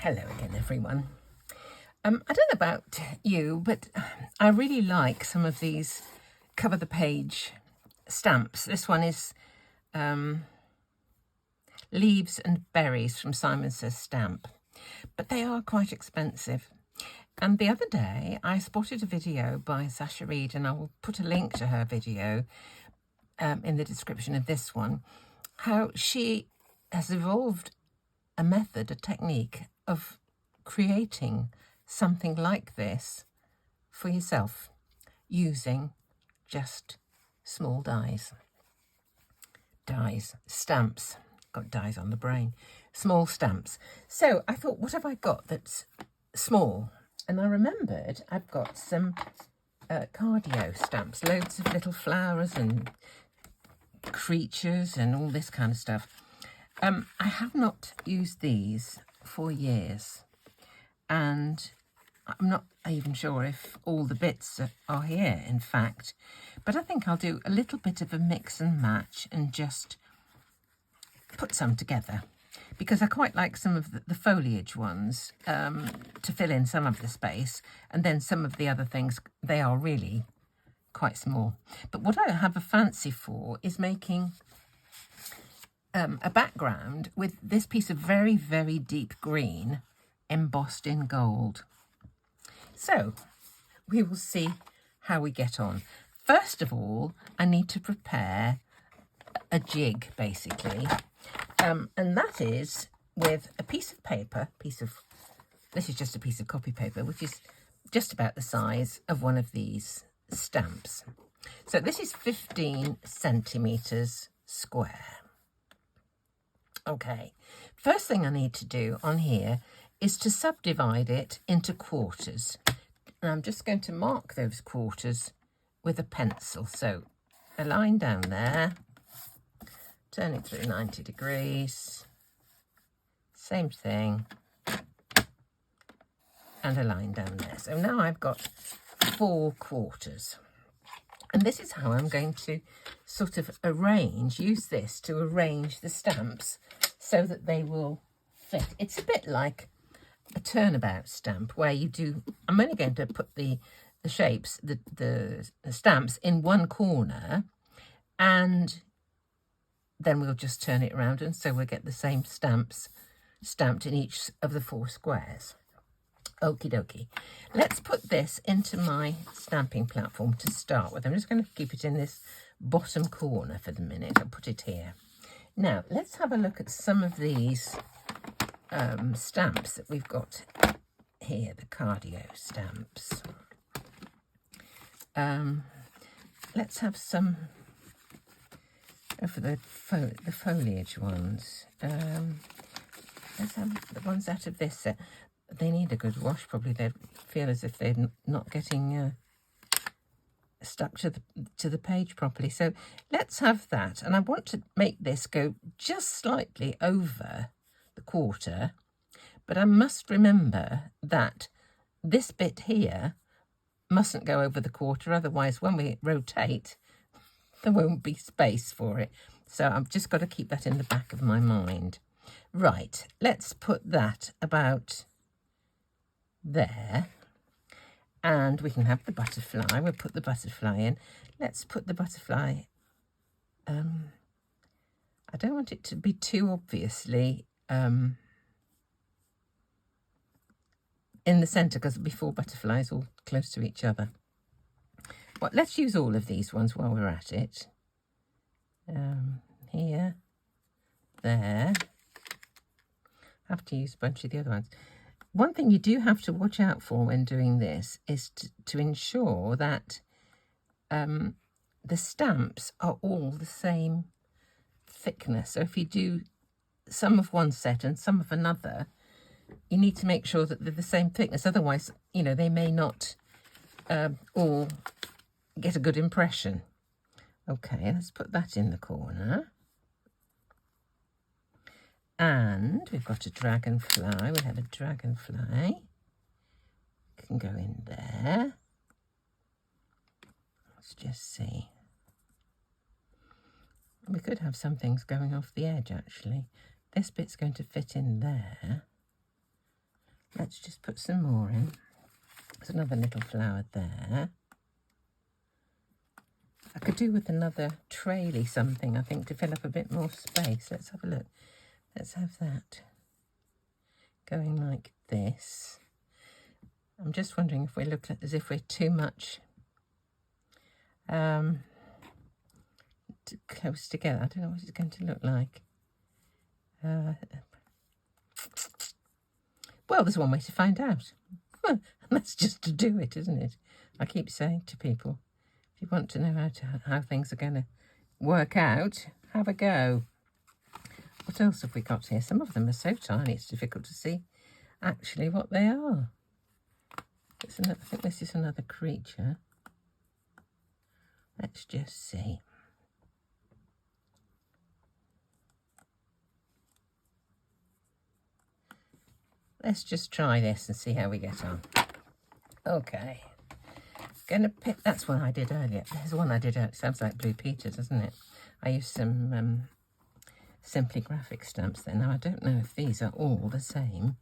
Hello again, everyone. I don't know about you, but I really like some of these cover the page stamps. This one is Leaves and Berries from Simon Says Stamp, but they are quite expensive. And the other day I spotted a video by Sasha Reade, and I will put a link to her video in the description of this one, how she has evolved a method, a technique of creating something like this for yourself using just small stamps. Got dies on the brain. Small stamps. So I thought, what have I got that's small? And I remembered I've got some cardio stamps, loads of little flowers and creatures and all this kind of stuff. I have not used these for years, and I'm not even sure if all the bits are here, in fact, but I think I'll do a little bit of a mix and match and just put some together, because I quite like some of the foliage ones to fill in some of the space, and then some of the other things, they are really quite small. But what I have a fancy for is making a background with this piece of very, very deep green embossed in gold. So we will see how we get on. First of all, I need to prepare a jig, basically, and that is with a piece of paper, this is just a piece of copy paper, which is just about the size of one of these stamps. So this is 15 centimetres square. Okay, first thing I need to do on here is to subdivide it into quarters. And I'm just going to mark those quarters with a pencil. So a line down there, turn it through 90 degrees, same thing, and a line down there. So now I've got 4 quarters. And this is how I'm going to sort of use this to arrange the stamps so that they will fit. It's a bit like a turnabout stamp where you do, I'm only going to put the shapes, the stamps in one corner, and then we'll just turn it around, and so we'll get the same stamps stamped in each of the 4 squares. Okie dokie. Let's put this into my stamping platform to start with. I'm just going to keep it in this bottom corner for the minute. I'll put it here. Now, let's have a look at some of these stamps that we've got here, the cardio stamps. Let's have some for the foliage ones. Let's have the ones out of this set. They need a good wash, probably. They feel as if they're not getting stuck to the page properly. So let's have that. And I want to make this go just slightly over the quarter, but I must remember that this bit here mustn't go over the quarter, otherwise when we rotate there won't be space for it. So I've just got to keep that in the back of my mind. Right, let's put that about there, and we can have the butterfly. We'll put the butterfly in. Let's put the butterfly, I don't want it to be too obviously in the centre, because it'll be 4 butterflies all close to each other. Well, let's use all of these ones while we're at it. Here, there. Have to use a bunch of the other ones. One thing you do have to watch out for when doing this is to ensure that the stamps are all the same thickness. So if you do some of one set and some of another, you need to make sure that they're the same thickness. Otherwise, you know, they may not all get a good impression. Okay, let's put that in the corner. And we've got a dragonfly. We'll have a dragonfly. Can go in there. Let's just see. We could have some things going off the edge, actually. This bit's going to fit in there. Let's just put some more in. There's another little flower there. I could do with another traily something, I think, to fill up a bit more space. Let's have a look. Let's have that going like this. I'm just wondering if we look as if we're too much close together. I don't know what it's going to look like. Well, there's one way to find out. And that's just to do it, isn't it? I keep saying to people, if you want to know how things are going to work out, have a go. What else have we got here? Some of them are so tiny it's difficult to see actually what they are. I think this is another creature. Let's just see. Let's just try this and see how we get on. Okay. Gonna pick, that's one I did earlier. There's one I did earlier. Sounds like Blue Peter, doesn't it? I used some Simply Graphic stamps there. Now, I don't know if these are all the same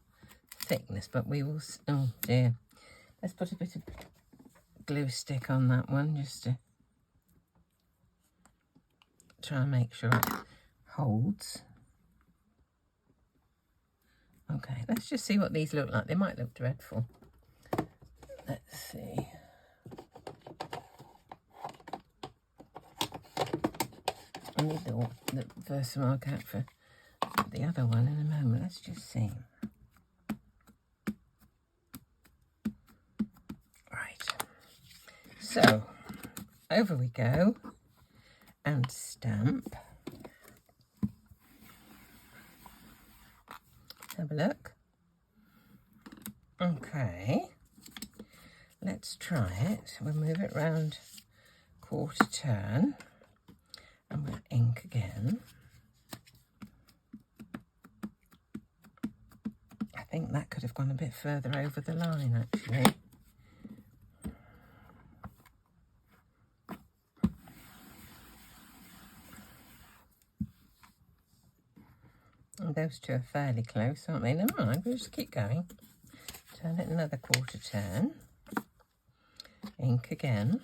thickness, but we will... Oh, dear. Let's put a bit of glue stick on that one, just to try and make sure it holds. Okay, let's just see what these look like. They might look dreadful. Let's see. I need the Versamark out for the other one in a moment. Let's just see. Right. So, over we go. And stamp. Have a look. Okay. Let's try it. We'll move it round quarter turn. And we'll ink again. I think that could have gone a bit further over the line, actually. And those two are fairly close, aren't they? Never mind, we'll just keep going. Turn it another quarter turn. Ink again.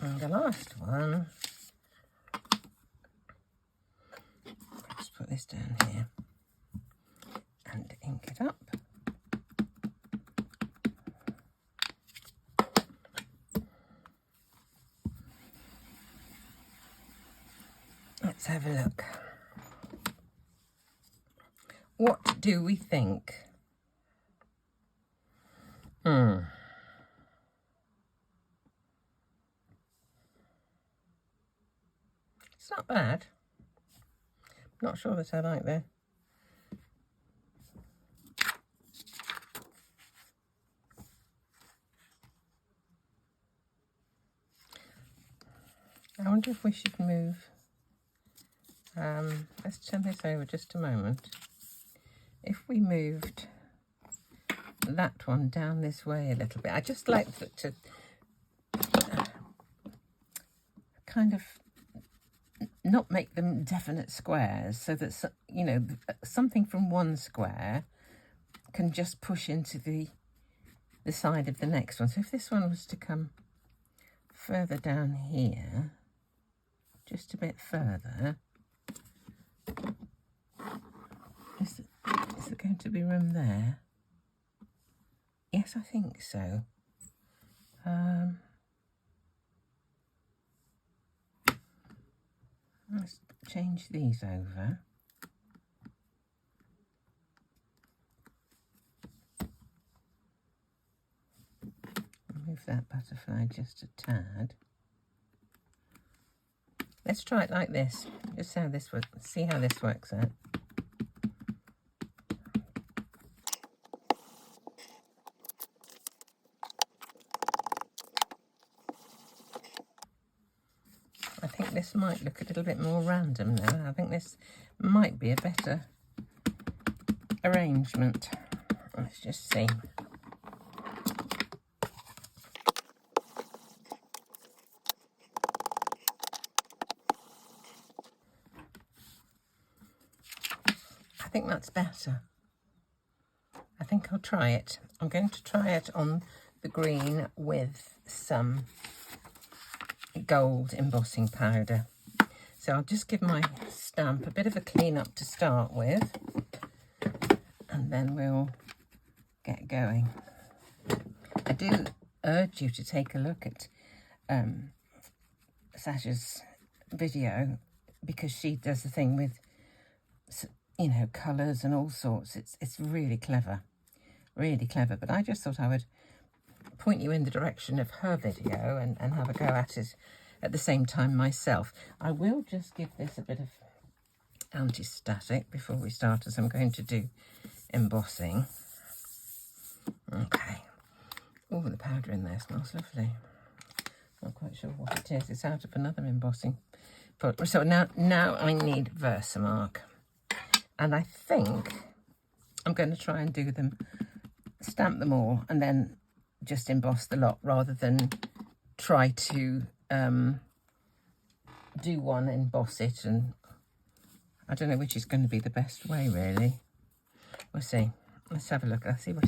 And the last one, let's put this down here and ink it up. Let's have a look. What do we think? It's not bad. Not sure that I like that. I wonder if we should move. Let's turn this over just a moment. If we moved that one down this way a little bit, I just like to kind of not make them definite squares, so that, you know, something from one square can just push into the side of the next one. So if this one was to come further down here, just a bit further, is there going to be room there? Yes, I think so. Let's change these over. Move that butterfly just a tad. Let's try it like this. Just how this works. See how this works out. I think this might look a little bit more random now. I think this might be a better arrangement. Let's just see. I think that's better. I think I'll try it. I'm going to try it on the green with some gold embossing powder. So I'll just give my stamp a bit of a clean up to start with, and then we'll get going. I do urge you to take a look at Sasha's video, because she does the thing with, you know, colours and all sorts. It's really clever, but I just thought I would point you in the direction of her video and have a go at it at the same time myself. I will just give this a bit of anti-static before we start, as I'm going to do embossing. Okay. Oh, the powder in there smells lovely. Not quite sure what it is. It's out of another embossing. So now I need Versamark. And I think I'm going to try and do them, stamp them all, and then just emboss the lot, rather than try to do one, emboss it, and I don't know which is going to be the best way, really. We'll see. Let's have a look. I'll see what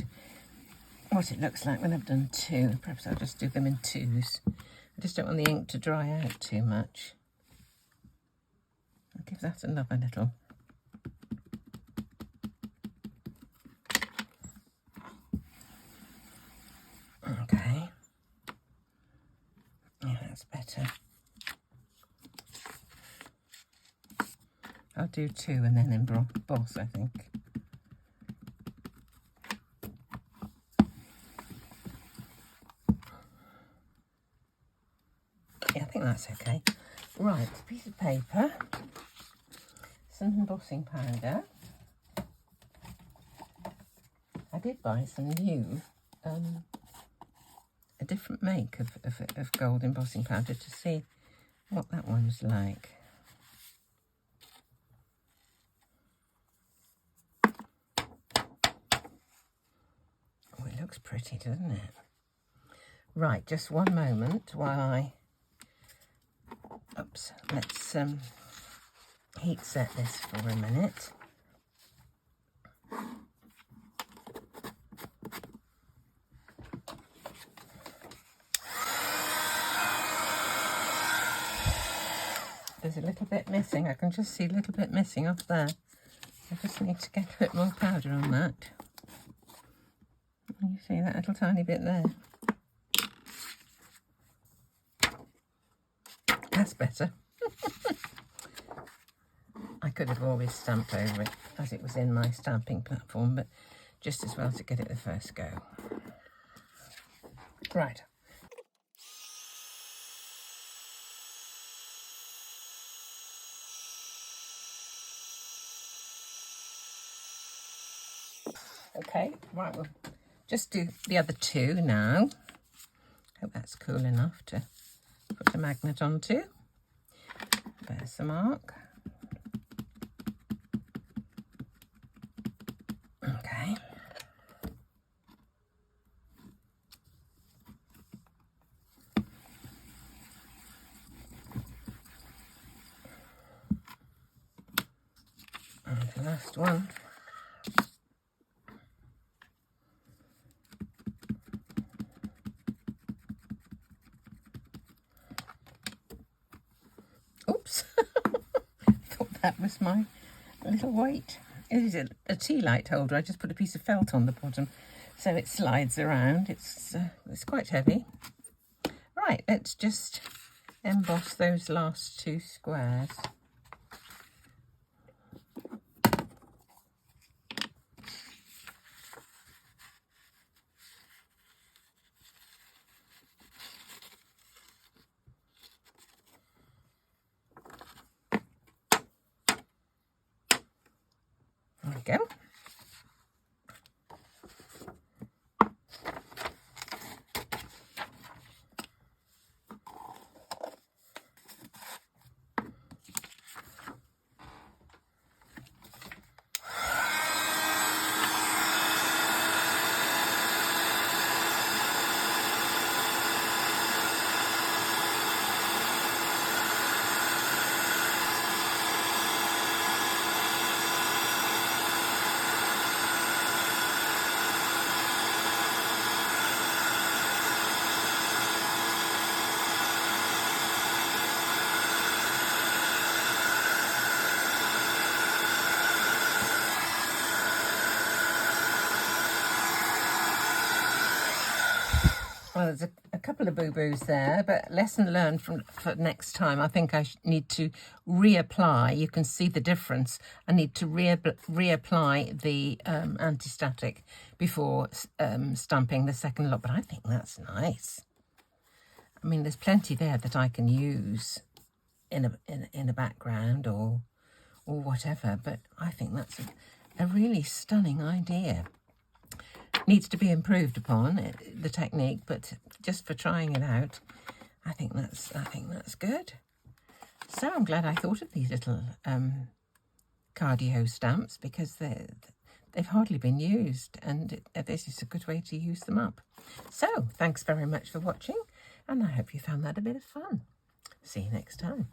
it looks like when I've done two. Perhaps I'll just do them in twos. I just don't want the ink to dry out too much. I'll give that another little. Okay. Yeah, that's better. I'll do two and then emboss, I think. Yeah, I think that's okay. Right, a piece of paper, some embossing powder. I did buy some new, a different make of gold embossing powder to see what that one's like. Oh, it looks pretty, doesn't it? Right, just one moment while I... Oops, let's heat set this for a minute. There's a little bit missing. I can just see a little bit missing off there. I just need to get a bit more powder on that. You see that little tiny bit there? That's better. I could have always stamped over it as it was in my stamping platform, but just as well to get it the first go. Right. Okay, right, we'll just do the other two now. Hope that's cool enough to put a magnet onto. Versamark. Okay. And the last one. Oops, thought that was my little weight. It is a tea light holder. I just put a piece of felt on the bottom so it slides around. It's quite heavy. Right, let's just emboss those last two squares. There we go. Well, there's a couple of boo-boos there, but lesson learned for next time. I think I need to reapply. You can see the difference. I need to reapply the anti-static before stamping the second lot, but I think that's nice. I mean, there's plenty there that I can use in a background or whatever, but I think that's a really stunning idea. Needs to be improved upon, the technique, but just for trying it out, I think that's good. So I'm glad I thought of these little cardio stamps, because they've hardly been used, and this is a good way to use them up. So thanks very much for watching, and I hope you found that a bit of fun. See you next time.